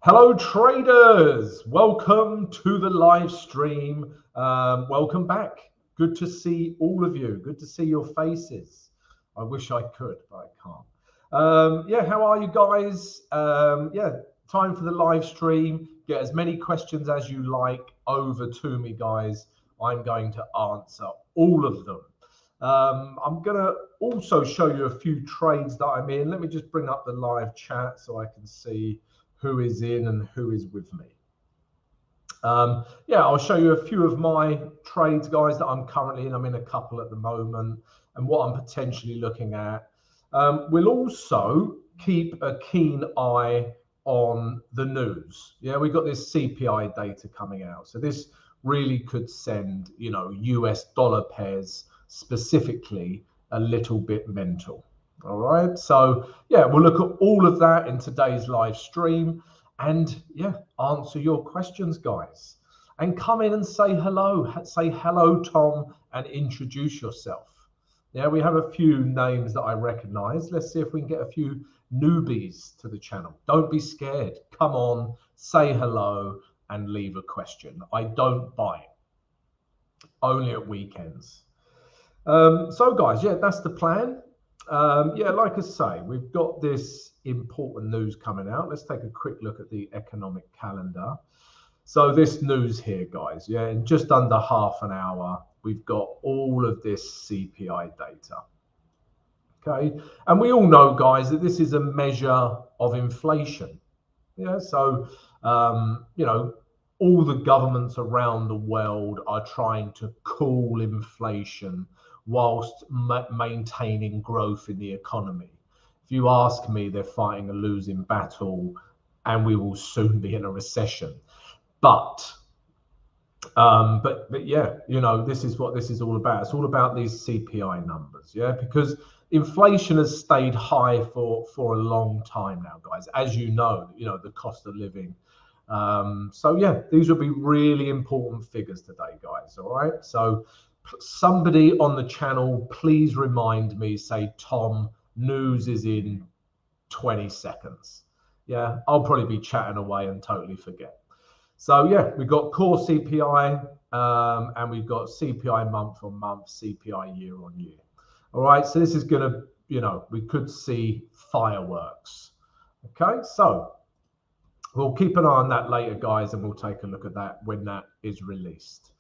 Hello traders, welcome to the live stream. Welcome back. Good to see all of you. Good to see your faces. I wish I could, but I can't. Yeah, how are you guys? Yeah, time for the live stream. Get as many questions as you like over to me, guys. I'm going to answer all of them. I'm going to also show you a few trades that I'm in. Let me just bring up the live chat so I can see who is in and who is with me. Yeah, I'll show you a few of my trades, guys, that I'm currently in. I'm in a couple at the moment and what I'm potentially looking at. We'll also keep a keen eye on the news. Yeah, we've got this CPI data coming out. So this really could send, US dollar pairs specifically a little bit mental. All right, so yeah, we'll look at all of that in today's live stream and yeah, answer your questions, guys. And come in and say hello. Say hello, Tom, and introduce yourself. Yeah, we have a few names that I recognize. Let's see if we can get a few newbies to the channel. Don't be scared. Come on, say hello and leave a question. I don't bite, only at weekends. So guys, yeah, that's the plan. Yeah, like I say, we've got this important news coming out. Let's take a quick look at the economic calendar. So this news here, guys, yeah, in just under half an hour, we've got all of this CPI data. Okay, and we all know, guys, that this is a measure of inflation. Yeah, so all the governments around the world are trying to cool inflation whilst maintaining growth in the economy. If you ask me, they're fighting a losing battle and we will soon be in a recession. But yeah, this is what this is all about. It's all about these CPI numbers, yeah, because inflation has stayed high for a long time now, guys. As you know, the cost of living. So yeah, these will be really important figures today, guys. All right. So somebody on the channel, please remind me, say, Tom, news is in 20 seconds. Yeah, I'll probably be chatting away and totally forget. So yeah, we've got core CPI and we've got CPI month on month, CPI year on year. All right, so this is going to, we could see fireworks. Okay, so we'll keep an eye on that later, guys, and we'll take a look at that when that is released.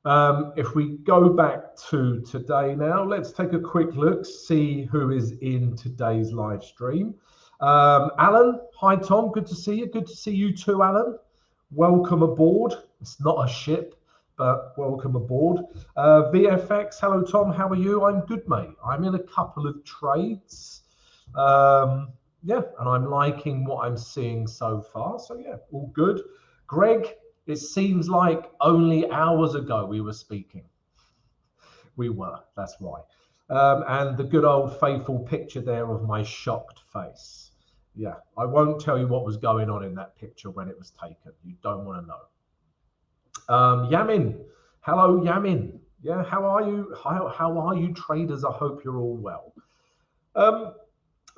If we go back to today now, let's take a quick look, see who is in today's live stream. Alan, hi Tom, good to see you. Good to see you too, Alan. Welcome aboard. It's not a ship, but welcome aboard. VFX, hello Tom, how are you? I'm good, mate. I'm in a couple of trades. Yeah, and I'm liking what I'm seeing so far. So yeah, all good. Greg, it seems like only hours ago we were speaking. We were, that's why. And the good old faithful picture there of my shocked face. Yeah, I won't tell you what was going on in that picture when it was taken. You don't want to know. Yamin, hello Yamin. Yeah, how are you? How are you traders? I hope you're all well.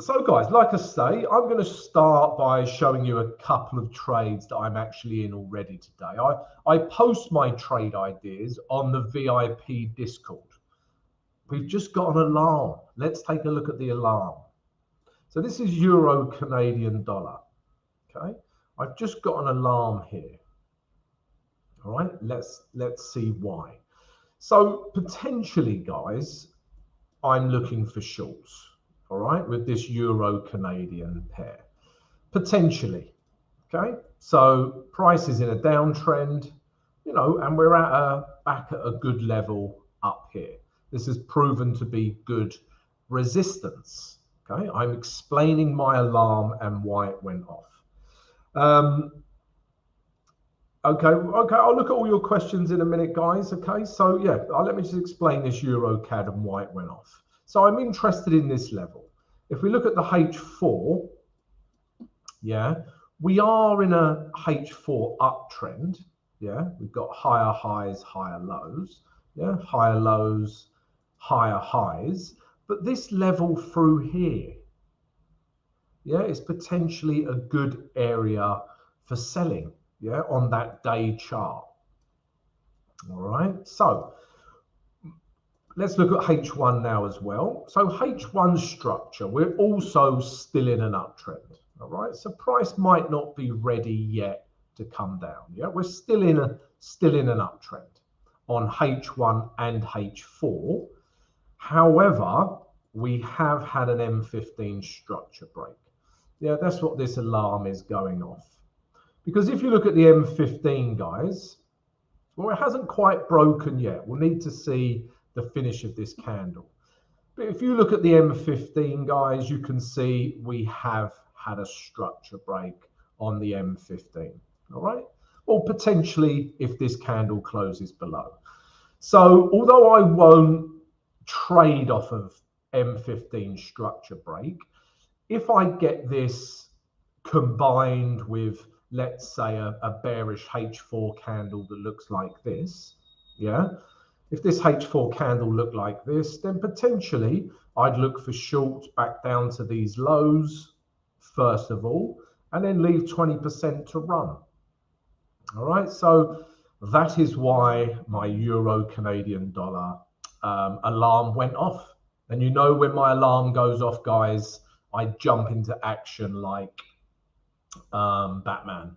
So guys, like I say, I'm going to start by showing you a couple of trades that I'm actually in already today. I post my trade ideas on the VIP Discord. We've just got an alarm. Let's take a look at the alarm. So this is Euro Canadian dollar. Okay, I've just got an alarm here. All right, let's see why. So potentially, guys, I'm looking for shorts. All right, with this Euro Canadian pair, potentially. Okay, so price is in a downtrend, and we're back at a good level up here. This has proven to be good resistance. Okay, I'm explaining my alarm and why it went off. Okay, I'll look at all your questions in a minute, guys. Okay, so yeah, let me just explain this EURCAD and why it went off. So I'm interested in this level. If we look at the H4, yeah, we are in a H4 uptrend. Yeah, we've got higher highs, higher lows. Yeah, higher lows, higher highs. But this level through here, yeah, it's potentially a good area for selling, yeah, on that day chart. All right, so let's look at H1 now as well. So H1 structure, we're also still in an uptrend. All right, so price might not be ready yet to come down. Yeah, we're still in an uptrend on H1 and H4. However, we have had an M15 structure break. Yeah, that's what this alarm is going off. Because if you look at the M15, guys, well, it hasn't quite broken yet. We'll need to see the finish of this candle. But if you look at the M15, guys, you can see we have had a structure break on the M15. All right, or potentially if this candle closes below. So although I won't trade off of M15 structure break, if I get this combined with, let's say, a bearish H4 candle that looks like this, yeah, if this H4 candle looked like this, then potentially I'd look for shorts back down to these lows first of all, and then leave 20% to run. All right, so that is why my euro Canadian dollar alarm went off. And you know, when my alarm goes off, guys, I jump into action like Batman.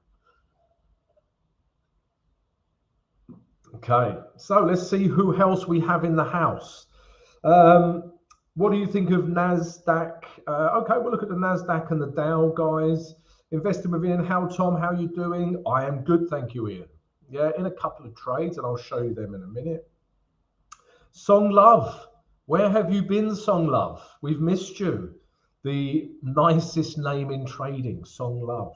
Okay, so let's see who else we have in the house. What do you think of NASDAQ? Okay, we'll look at the NASDAQ and the Dow, guys. Investing with Ian. How, Tom? How are you doing? I am good, thank you, Ian. Yeah, in a couple of trades, and I'll show you them in a minute. Song Love, where have you been, Song Love? We've missed you. The nicest name in trading, Song Love.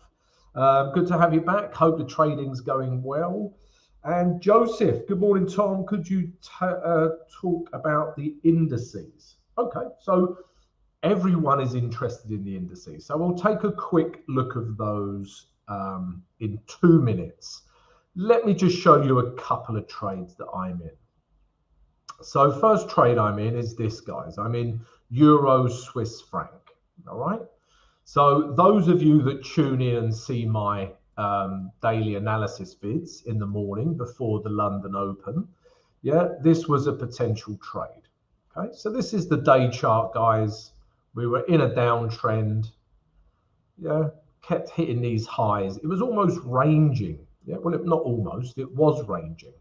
Good to have you back. Hope the trading's going well. And Joseph, good morning, Tom. Could you talk about the indices? Okay, so everyone is interested in the indices. So we'll take a quick look of those in 2 minutes. Let me just show you a couple of trades that I'm in. So first trade I'm in is this, guys. I'm in Euro Swiss franc, all right? So those of you that tune in and see my daily analysis vids in the morning before the London Open, yeah, this was a potential trade. Okay, so this is the day chart, guys. We were in a downtrend, yeah, kept hitting these highs. It was almost ranging, yeah, well, not almost, it was ranging,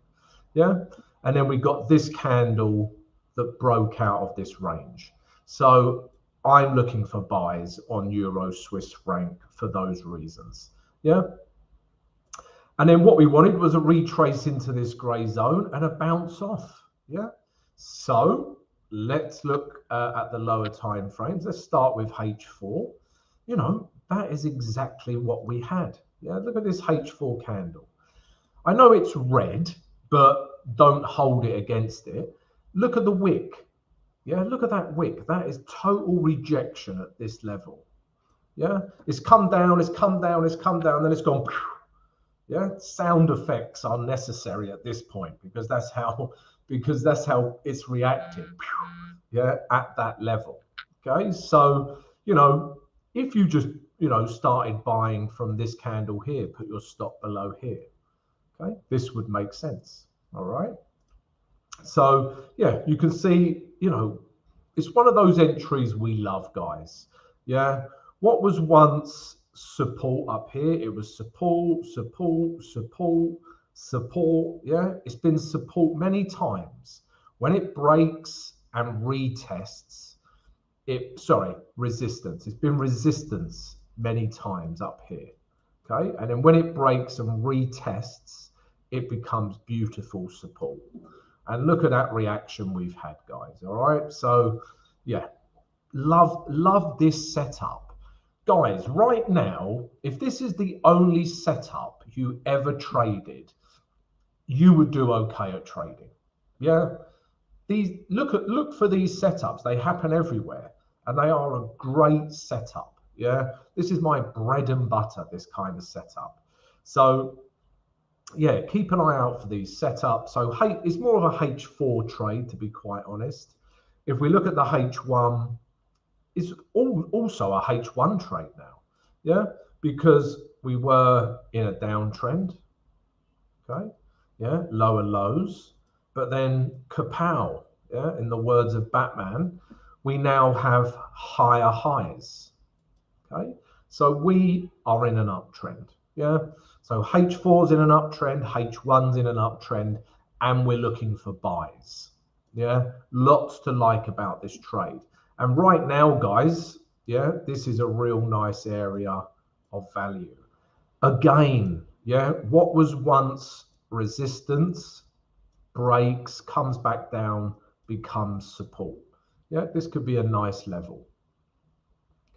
yeah, and then we got this candle that broke out of this range. So I'm looking for buys on Euro Swiss franc for those reasons, yeah. And then what we wanted was a retrace into this gray zone and a bounce off, yeah. So let's look at the lower time frames. Let's start with H4. You know, that is exactly what we had. Yeah, look at this H4 candle. I know it's red, but don't hold it against it. Look at the wick. Yeah, look at that wick. That is total rejection at this level. Yeah, it's come down, it's come down, it's come down, then it's gone. Yeah, sound effects are necessary at this point because that's how it's reacting. Yeah, at that level. Okay, so you know, if you just started buying from this candle here, put your stop below here. Okay, this would make sense. All right. So yeah, you can see, it's one of those entries we love, guys. Yeah, what was once support up here, it was support, support, support, support. Yeah, it's been support many times. When it breaks and retests, resistance. It's been resistance many times up here. Okay, and then when it breaks and retests, it becomes beautiful support. And look at that reaction we've had, guys. All right, so yeah, love this setup. Guys, right now, if this is the only setup you ever traded, you would do okay at trading. Yeah, these look for these setups. They happen everywhere, and they are a great setup. Yeah, this is my bread and butter, this kind of setup. So yeah, keep an eye out for these setups. So it's more of a H4 trade, to be quite honest. If we look at the H1, it's also a H1 trade now, yeah, because we were in a downtrend, okay, yeah, lower lows, but then kapow, yeah, in the words of Batman, we now have higher highs, okay, so we are in an uptrend, yeah, so H4's in an uptrend, H1's in an uptrend, and we're looking for buys, yeah, lots to like about this trade. And right now, guys, yeah, this is a real nice area of value. Again, yeah, what was once resistance breaks, comes back down, becomes support. Yeah, this could be a nice level.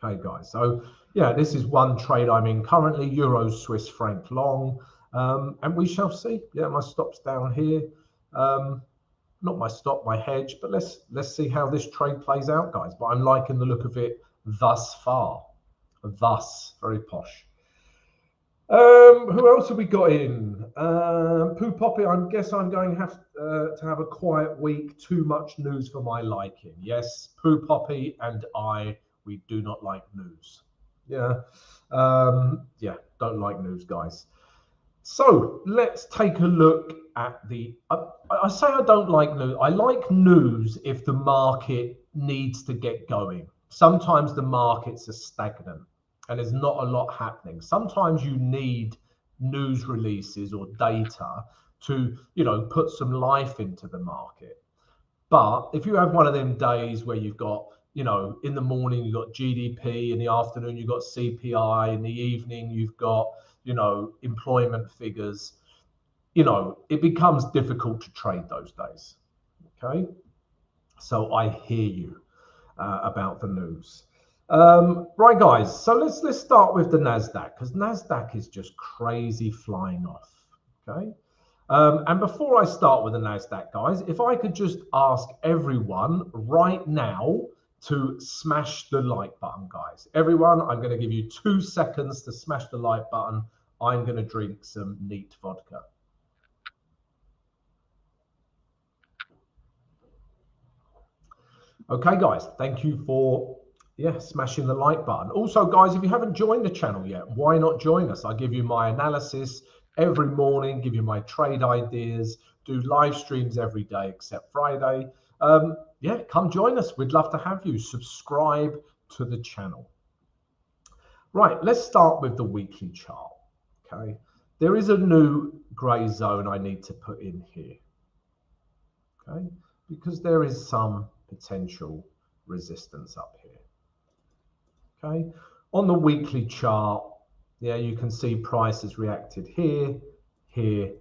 Okay, guys. So, yeah, this is one trade I'm in currently, Euro Swiss franc long, and we shall see. Yeah, my stop's down here. Not my stop, my hedge, but let's see how this trade plays out, guys. But I'm liking the look of it thus far. Thus, very posh. Who else have we got in? Poo Poppy, I guess I'm going to have a quiet week. Too much news for my liking. Yes, Poo Poppy and we do not like news. Yeah, yeah, don't like news, guys. So let's take a look at the, I say I don't like news. I like news if the market needs to get going. Sometimes the markets are stagnant and there's not a lot happening. Sometimes you need news releases or data to, put some life into the market. But if you have one of them days where you've got, in the morning you've got GDP, in the afternoon you've got CPI, in the evening you've got, employment figures, it becomes difficult to trade those days. Okay. So I hear you about the news. Right, guys. So let's start with the NASDAQ, because NASDAQ is just crazy flying off. Okay. And before I start with the NASDAQ, guys, if I could just ask everyone right now to smash the like button, guys. Everyone, I'm going to give you 2 seconds to smash the like button. I'm going to drink some neat vodka. Okay, guys, thank you for smashing the like button. Also, guys, if you haven't joined the channel yet, why not join us? I give you my analysis every morning, give you my trade ideas, do live streams every day except Friday. Come join us. We'd love to have you. Subscribe to the channel. Right, let's start with the weekly chart. Okay, there is a new grey zone I need to put in here. Okay, because there is some potential resistance up here. Okay, on the weekly chart, you can see prices reacted here, here,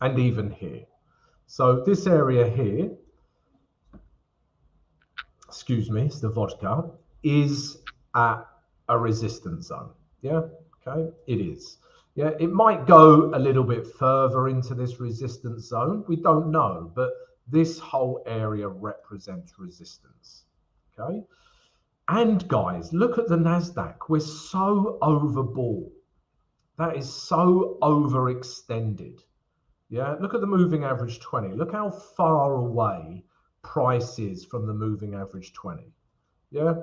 and even here. So this area here, excuse me, it's the vodka, is at a resistance zone. Yeah, okay, it is. Yeah, it might go a little bit further into this resistance zone. We don't know, but this whole area represents resistance. Okay. And guys, look at the NASDAQ. We're so overbought. That is so overextended. Yeah, look at the moving average 20. Look how far away price is from the moving average 20. Yeah,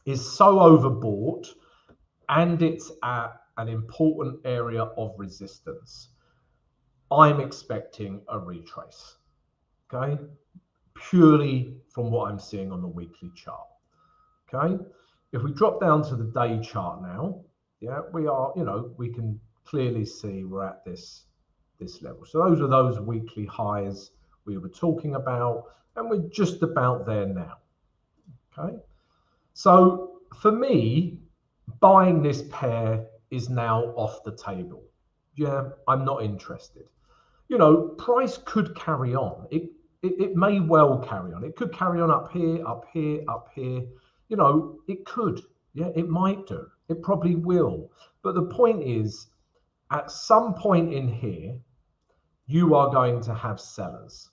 is so overbought, and it's at an important area of resistance. I'm expecting a retrace. Okay, purely from what I'm seeing on the weekly chart. Okay, if we drop down to the day chart now, we are, we can clearly see we're at this level. So those are those weekly highs we were talking about, and we're just about there now. Okay, so for me, buying this pair is now off the table. Yeah, I'm not interested. Price could carry on. It may well carry on. It could carry on up here, up here, up here. It could. Yeah, it might do. It probably will. But the point is, at some point in here, you are going to have sellers.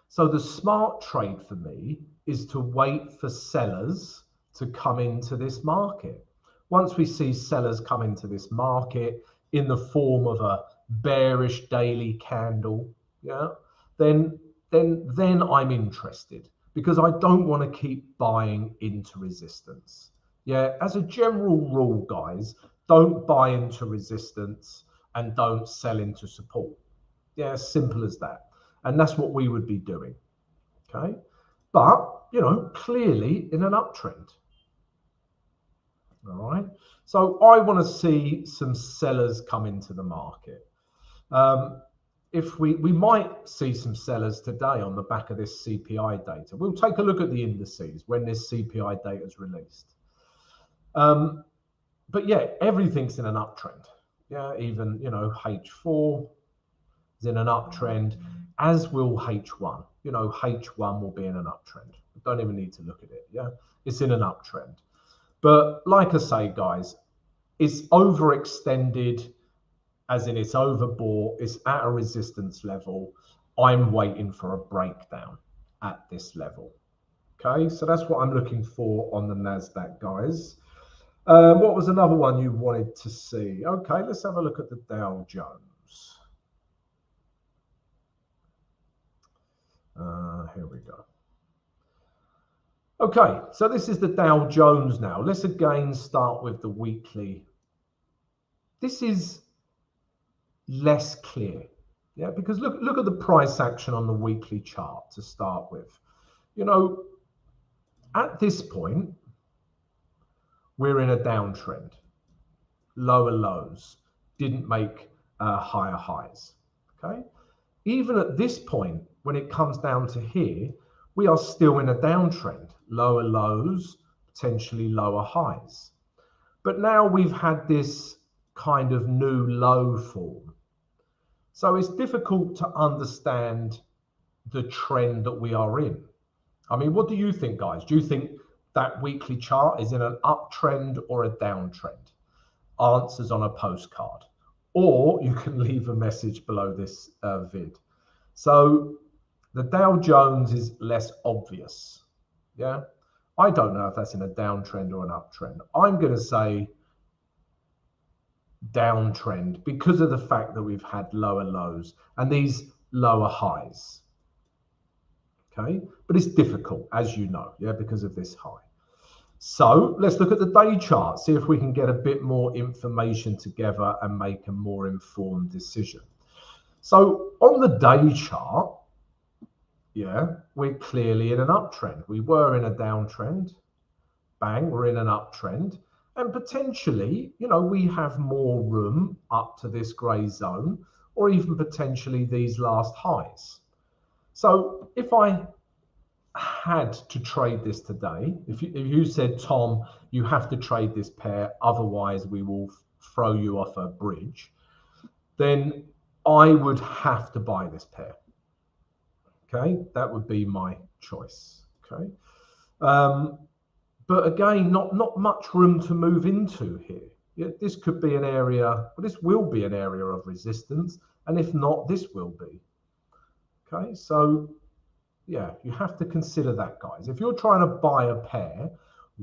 So the smart trade for me is to wait for sellers to come into this market. Once we see sellers come into this market in the form of a bearish daily candle, then I'm interested, because I don't want to keep buying into resistance. Yeah, as a general rule, guys, don't buy into resistance and don't sell into support. Yeah, as simple as that. And that's what we would be doing. Okay. But, you know, clearly in an uptrend. All right. So I want to see some sellers come into the market. If we might see some sellers today on the back of this CPI data. We'll take a look at the indices when this CPI data is released. But yeah, everything's in an uptrend. Yeah, even, you know, H4 is in an uptrend, as will H1. You know, H1 will be in an uptrend. Don't even need to look at it. Yeah, it's in an uptrend. But like I say, guys, it's overextended, as in it's overbought, it's at a resistance level. I'm waiting for a breakdown at this level. Okay, so that's what I'm looking for on the NASDAQ, guys. What was another one you wanted to see? Okay, let's have a look at the Dow Jones. Here we go. Okay, so this is the Dow Jones now. Let's again start with the weekly. This is less clear, yeah, because look at the price action on the weekly chart to start with. You know, at this point, we're in a downtrend. Lower lows didn't make higher highs. Okay, even at this point, when it comes down to here, we are still in a downtrend. Lower lows, potentially lower highs. But now we've had this kind of new low form. So it's difficult to understand the trend that we are in. I mean, what do you think, guys? Do you think that weekly chart is in an uptrend or a downtrend? Answers on a postcard, or you can leave a message below this vid. So the Dow Jones is less obvious. Yeah, I don't know if that's in a downtrend or an uptrend. I'm going to say downtrend because of the fact that we've had lower lows and these lower highs. Okay, but it's difficult, as you know, yeah, because of this high. So let's look at the day chart, see if we can get a bit more information together and make a more informed decision. So on the day chart, yeah, we're clearly in an uptrend. We were in a downtrend. Bang, we're in an uptrend. And potentially, you know, we have more room up to this grey zone, or even potentially these last highs. So if I had to trade this today, if you said, Tom, you have to trade this pair, otherwise we will throw you off a bridge, then I would have to buy this pair. Okay, that would be my choice. Okay, but again, not much room to move into here. Yeah, this could be an area, well, this will be an area of resistance, and if not, this will be. Okay, so yeah, you have to consider that, guys. If you're trying to buy a pair,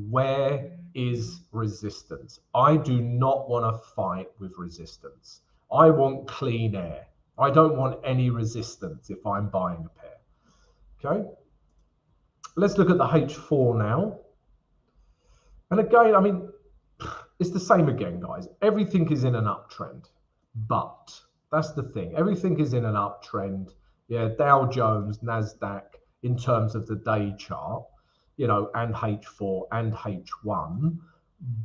where is resistance? I do not want to fight with resistance. I want clean air. I don't want any resistance if I'm buying a pair. Okay, let's look at the H4 now. And again, I mean, it's the same again, guys. Everything is in an uptrend, but that's the thing. Everything is in an uptrend. Yeah, Dow Jones, NASDAQ, in terms of the day chart, you know, and H4 and H1.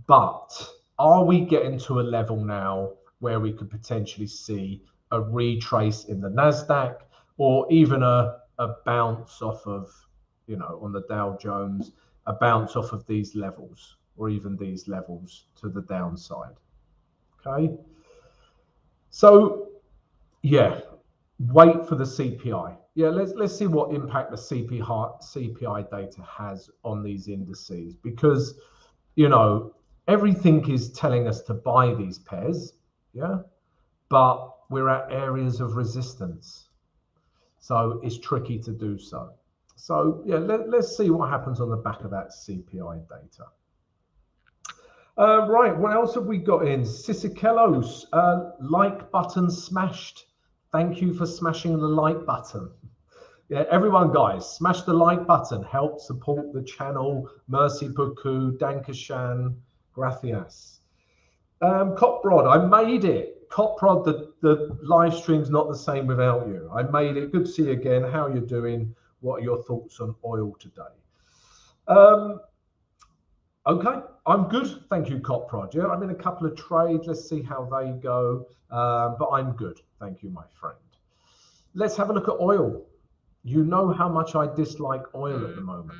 But are we getting to a level now where we could potentially see a retrace in the NASDAQ, or even a bounce off of, you know, on the Dow Jones, a bounce off of these levels, or even these levels to the downside? Okay, so yeah, wait for the CPI. Yeah, let's see what impact the CPI data has on these indices, because, you know, everything is telling us to buy these pairs, yeah, but we're at areas of resistance, so it's tricky to do so. So yeah, let's see what happens on the back of that CPI data. Right, what else have we got in? Sisikelos, like button smashed. Thank you for smashing the like button. Yeah, everyone, guys, smash the like button. Help support the channel. Merci beaucoup. Dankeschön. Gracias. Coprod, I made it. Coprod, the live stream's not the same without you. I made it. Good to see you again. How are you doing? What are your thoughts on oil today? Okay, I'm good. Thank you, Coprod. Yeah, I'm in a couple of trades. Let's see how they go. But I'm good. Thank you, my friend. Let's have a look at oil. You know how much I dislike oil at the moment.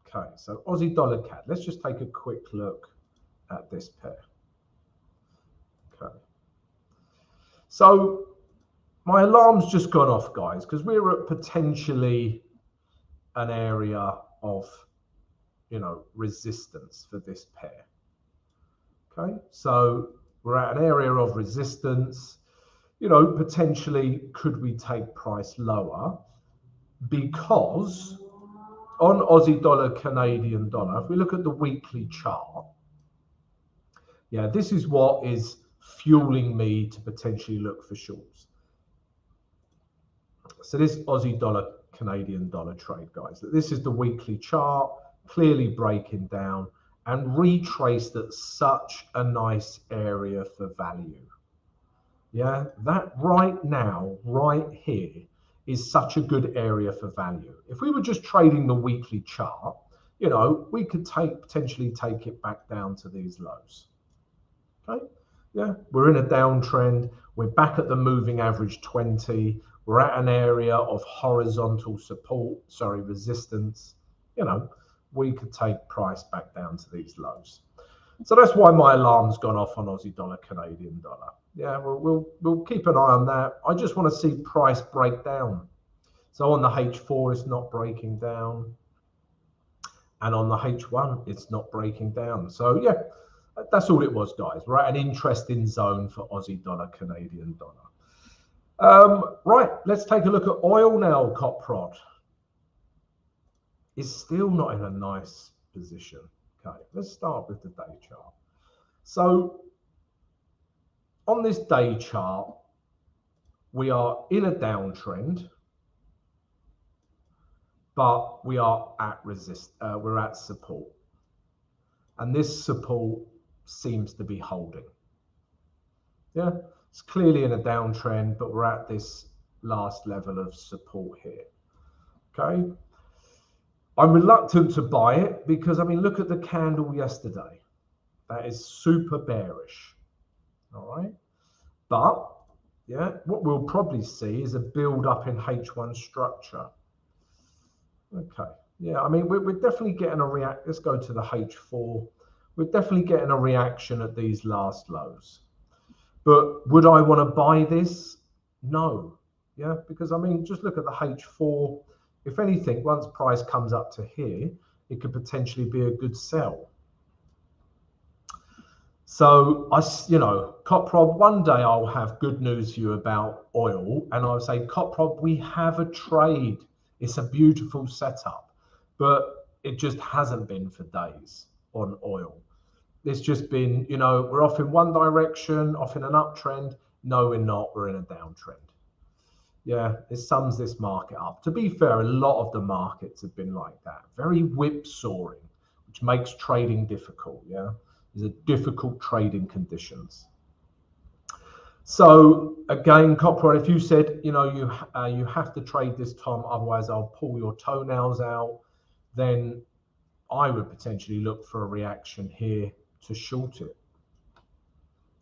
Okay, so Aussie dollar CAD. Let's just take a quick look at this pair. Okay. So my alarm's just gone off, guys, because we're at potentially an area of, you know, resistance for this pair. Okay, so we're at an area of resistance. You know, potentially could we take price lower? Because on Aussie dollar, Canadian dollar, if we look at the weekly chart, yeah, this is what is fueling me to potentially look for shorts. So this Aussie dollar, Canadian dollar trade, guys, this is the weekly chart, clearly breaking down and retraced at such a nice area for value. Yeah, that right now, right here, is such a good area for value. If we were just trading the weekly chart, you know, we could potentially take it back down to these lows. Okay, yeah, we're in a downtrend. We're back at the moving average 20. We're at an area of horizontal support, resistance. You know, we could take price back down to these lows. So that's why my alarm's gone off on Aussie dollar, Canadian dollar. Yeah, we'll keep an eye on that. I just want to see price break down. So on the H4, it's not breaking down. And on the H1, it's not breaking down. So yeah, that's all it was, guys. We're at an interesting zone for Aussie dollar, Canadian dollar. Right, let's take a look at oil now, Coprod. It's still not in a nice position. Okay, let's start with the day chart. So on this day chart, we are in a downtrend, but we are at we're at support. And this support seems to be holding. Yeah, it's clearly in a downtrend, but we're at this last level of support here. Okay. I'm reluctant to buy it because, I mean, look at the candle yesterday. That is super bearish. All right. But, yeah, what we'll probably see is a build up in H1 structure. Okay. Yeah, I mean, we're definitely getting a react. Let's go to the H4. We're definitely getting a reaction at these last lows. But would I want to buy this? No. Yeah, because, I mean, just look at the H4. If anything, once price comes up to here, it could potentially be a good sell. So, you know, Coprod, one day I'll have good news for you about oil. And I'll say, Coprod, we have a trade. It's a beautiful setup. But it just hasn't been for days on oil. It's just been, you know, we're off in one direction, off in an uptrend. No, we're not. We're in a downtrend. Yeah, it sums this market up. To be fair, a lot of the markets have been like that. Very whipsawing, which makes trading difficult. Yeah, these are difficult trading conditions. So again, Coprod, if you said, you know, you have to trade this, Tom, otherwise I'll pull your toenails out, then I would potentially look for a reaction here to short it.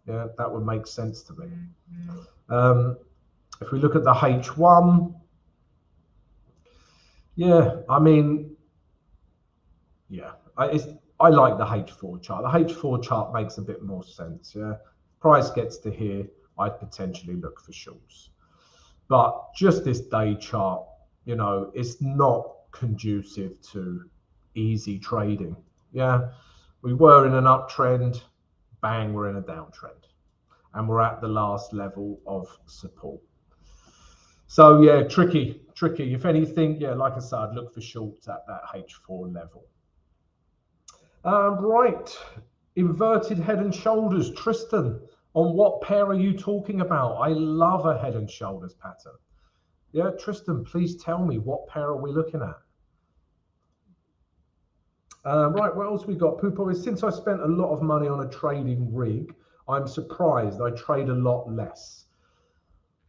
Yeah, that would make sense to me. If we look at the H1, yeah, I mean, yeah, I like the H4 chart. The H4 chart makes a bit more sense. Yeah, price gets to here, I'd potentially look for shorts. But just this day chart, you know, it's not conducive to easy trading. Yeah, we were in an uptrend, bang, we're in a downtrend, and we're at the last level of support. So yeah, tricky. If anything, yeah, like I said, I'd look for shorts at that H4 level. Right, inverted head and shoulders. Tristan, on what pair are you talking about? I love a head and shoulders pattern. Yeah, Tristan, please tell me, what pair are we looking at? Right, what else we got? Poopo is, since I spent a lot of money on a trading rig, I'm surprised I trade a lot less.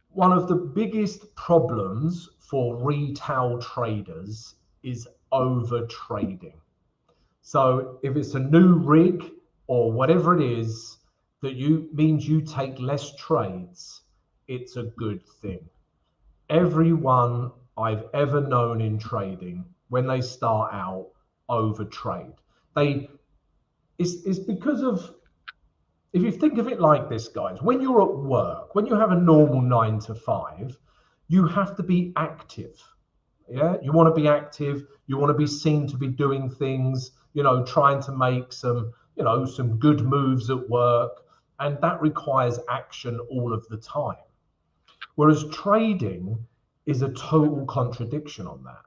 One of the biggest problems for retail traders is over trading. So if it's a new rig or whatever it is that means you take less trades, it's a good thing. Everyone I've ever known in trading, when they start out, over trade. It's because of, if you think of it like this, guys, when you're at work, when you have a normal 9 to 5, you have to be active. Yeah, you want to be active. You want to be seen to be doing things, you know, trying to make some, you know, some good moves at work. And that requires action all of the time. Whereas trading is a total contradiction on that.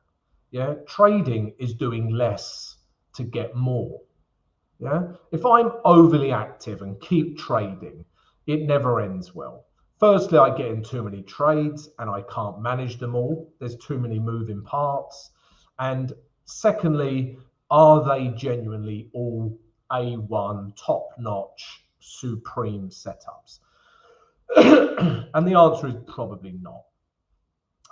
Yeah, trading is doing less to get more. Yeah, if I'm overly active and keep trading, it never ends well. Firstly, I get in too many trades and I can't manage them all. There's too many moving parts. And secondly, are they genuinely all A1, top-notch, supreme setups? And the answer is probably not.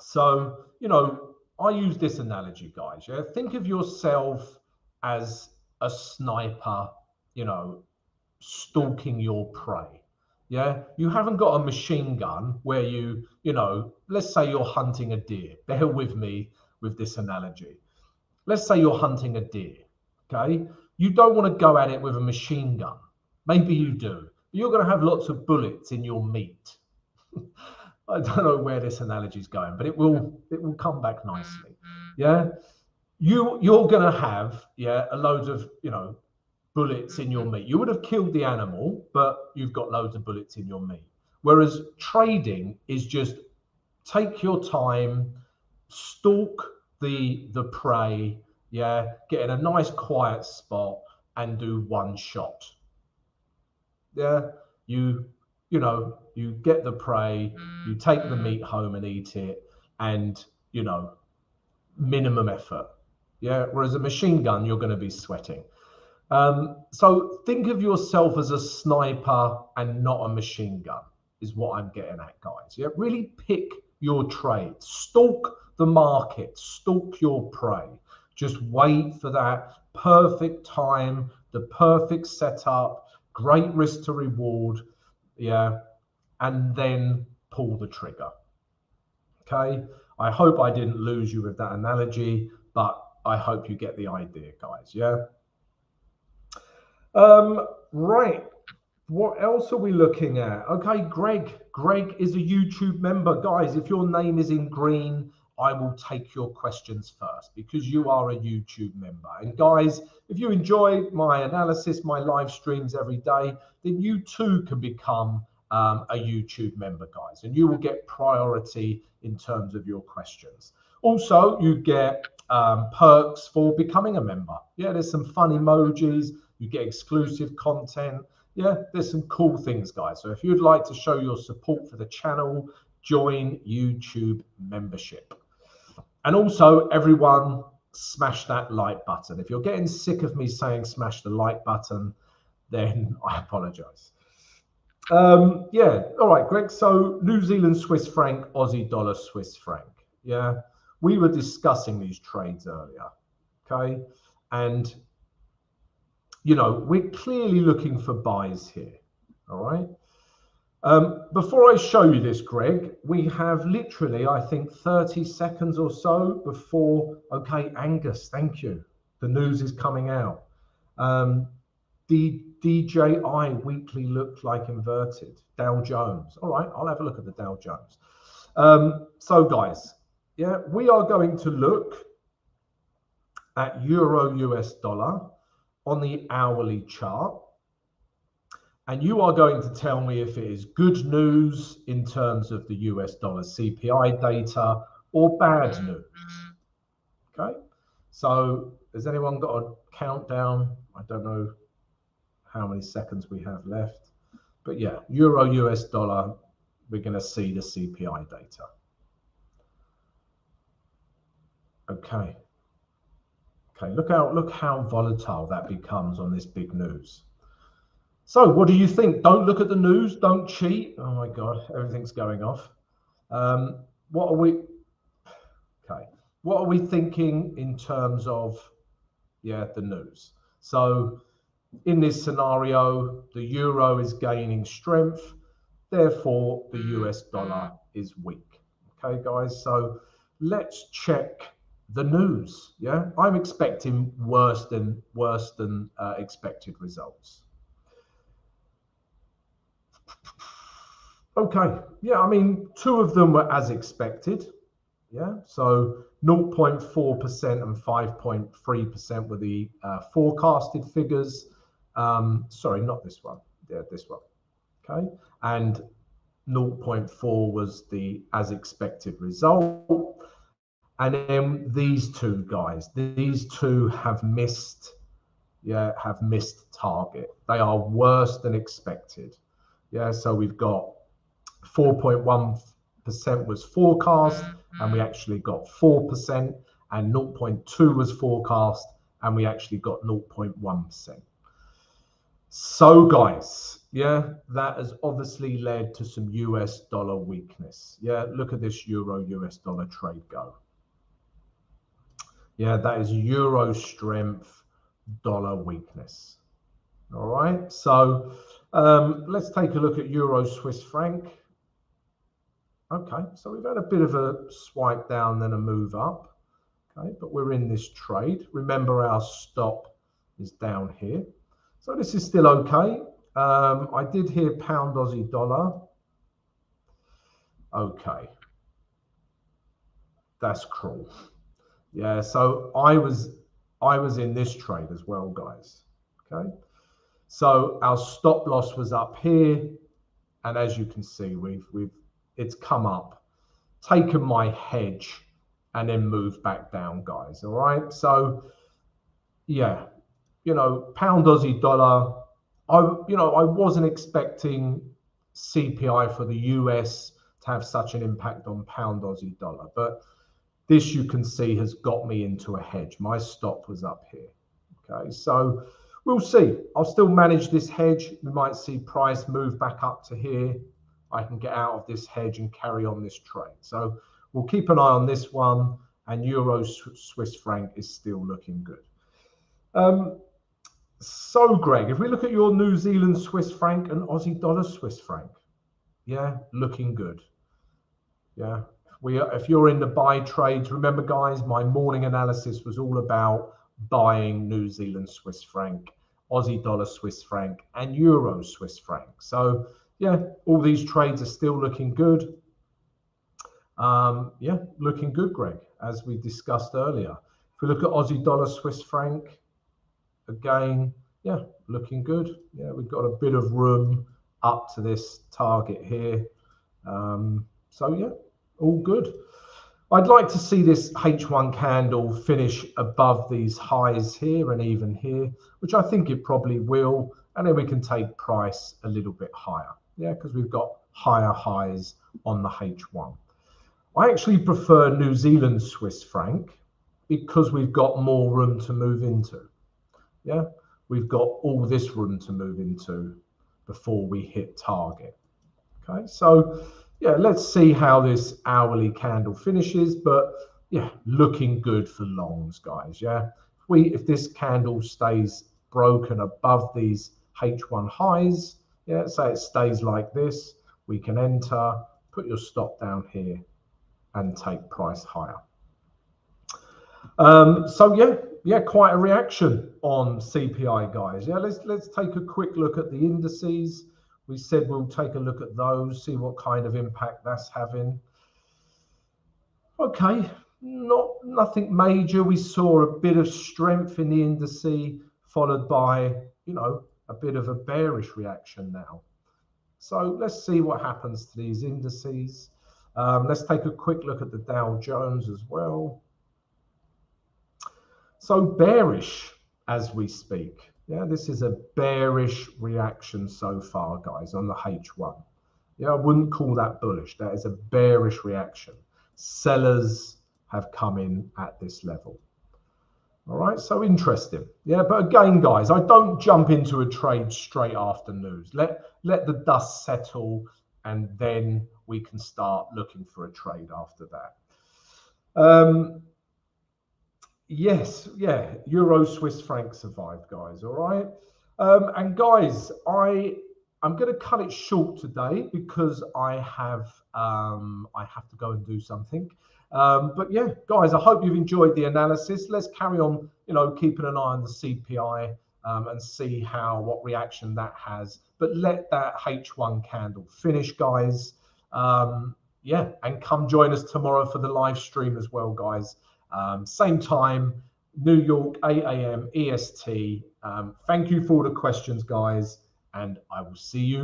So, you know, I use this analogy, guys. Yeah, think of yourself as a sniper, you know, stalking your prey. Yeah, you haven't got a machine gun where you know, let's say you're hunting a deer. Bear with me with this analogy. Let's say you're hunting a deer. Okay, you don't want to go at it with a machine gun. Maybe you do, but you're going to have lots of bullets in your meat. I don't know where this analogy is going, but it will come back nicely. Yeah, you're going to have, yeah, a load of, you know, bullets in your meat. You would have killed the animal, but you've got loads of bullets in your meat. Whereas trading is just take your time, stalk the prey, yeah, get in a nice quiet spot and do one shot. Yeah, you know, you get the prey, you take the meat home and eat it, and, you know, minimum effort. Yeah, whereas a machine gun, you're going to be sweating. So think of yourself as a sniper and not a machine gun, is what I'm getting at, guys. Yeah, really pick your trade, stalk the market, stalk your prey. Just wait for that perfect time, the perfect setup, great risk to reward, yeah, and then pull the trigger. Okay, I hope I didn't lose you with that analogy, but I hope you get the idea, guys. Yeah. Right. What else are we looking at? Okay, Greg. Greg is a YouTube member. Guys, if your name is in green, I will take your questions first because you are a YouTube member. And guys, if you enjoy my analysis, my live streams every day, then you too can become a YouTube member, guys, and you will get priority in terms of your questions. Also, you get perks for becoming a member. Yeah, there's some fun emojis. You get exclusive content. Yeah, there's some cool things, guys. So if you'd like to show your support for the channel, join YouTube membership. And also, everyone, smash that like button. If you're getting sick of me saying smash the like button, then I apologize. Yeah, all right, Greg. So New Zealand Swiss franc, Aussie dollar, Swiss franc. Yeah, we were discussing these trades earlier. Okay, and you know, we're clearly looking for buys here. All right. Before I show you this, Greg, we have literally, I think, 30 seconds or so before. Okay, Angus, thank you. The news is coming out. The DJI weekly looked like inverted. Dow Jones. All right, I'll have a look at the Dow Jones. So, guys, yeah, we are going to look at Euro US dollar on the hourly chart. And you are going to tell me if it is good news in terms of the US dollar CPI data or bad news. Okay, so has anyone got a countdown? I don't know how many seconds we have left, but yeah, Euro US dollar, we're going to see the CPI data. Okay. Okay, look how volatile that becomes on this big news. So what do you think? Don't look at the news, don't cheat. Oh my God, everything's going off. What are we thinking in terms of the news? So in this scenario, the euro is gaining strength, therefore the US dollar is weak. Okay, guys, so let's check the news. Yeah, I'm expecting worse than expected results. Okay, yeah, I mean, two of them were as expected. Yeah, so 0.4% and 5.3% were the forecasted figures. Sorry, not this one. Yeah, this one. Okay, and 0.4 was the as expected result. And then these two guys, these two have missed target. They are worse than expected. Yeah, so we've got 4.1% was forecast, and we actually got 4%, and 0.2 was forecast, and we actually got 0.1%. So guys, yeah, that has obviously led to some US dollar weakness. Yeah, look at this euro US dollar trade go. Yeah, that is euro strength, dollar weakness. All right, so let's take a look at euro Swiss franc. Okay, so we've had a bit of a swipe down, then a move up. Okay, but we're in this trade. Remember, our stop is down here. So this is still okay. I did hear pound Aussie dollar. Okay, that's cruel. Yeah, so I was in this trade as well, guys. Okay, so our stop loss was up here, and as you can see, it's come up, taken my hedge, and then moved back down, guys. All right, so yeah, pound Aussie dollar. I wasn't expecting CPI for the US to have such an impact on pound Aussie dollar, but this, you can see, has got me into a hedge. My stop was up here. Okay, so we'll see. I'll still manage this hedge. We might see price move back up to here. I can get out of this hedge and carry on this trade. So we'll keep an eye on this one, and euro Swiss franc is still looking good. So Greg, if we look at your New Zealand Swiss franc and Aussie dollar Swiss franc, yeah, looking good. Yeah, if you're in the buy trades, remember guys, my morning analysis was all about buying New Zealand Swiss franc, Aussie dollar Swiss franc, and euro Swiss franc. So yeah, all these trades are still looking good. Yeah, looking good, Greg, as we discussed earlier. If we look at Aussie dollar Swiss franc, again, yeah, looking good. Yeah, we've got a bit of room up to this target here. So yeah, all good. I'd like to see this H1 candle finish above these highs here and even here, which I think it probably will. And then we can take price a little bit higher. Yeah, because we've got higher highs on the H1. I actually prefer New Zealand Swiss franc because we've got more room to move into. Yeah, we've got all this room to move into before we hit target. Okay, so yeah, let's see how this hourly candle finishes, but yeah, looking good for longs, guys. Yeah, if this candle stays broken above these H1 highs, yeah, say it stays like this, we can enter, put your stop down here, and take price higher. So yeah, quite a reaction on CPI, guys. Yeah, let's take a quick look at the indices. We said we'll take a look at those, see what kind of impact that's having. Okay, nothing major. We saw a bit of strength in the indice, followed by, a bit of a bearish reaction now. So let's see what happens to these indices. Let's take a quick look at the Dow Jones as well. So bearish as we speak. Yeah, this is a bearish reaction so far, guys, on the H1. Yeah, I wouldn't call that bullish. That is a bearish reaction. Sellers have come in at this level. All right, so interesting. Yeah, but again, guys, I don't jump into a trade straight after news. Let the dust settle, and then we can start looking for a trade after that. Yes, yeah, Euro Swiss franc survived, guys. All right, and guys, I'm going to cut it short today because I have to go and do something. But yeah, guys, I hope you've enjoyed the analysis. Let's carry on, keeping an eye on the CPI and see what reaction that has. But let that H1 candle finish, guys. Yeah, and come join us tomorrow for the live stream as well, guys. Same time, New York, 8 a.m. EST. Thank you for all the questions, guys, and I will see you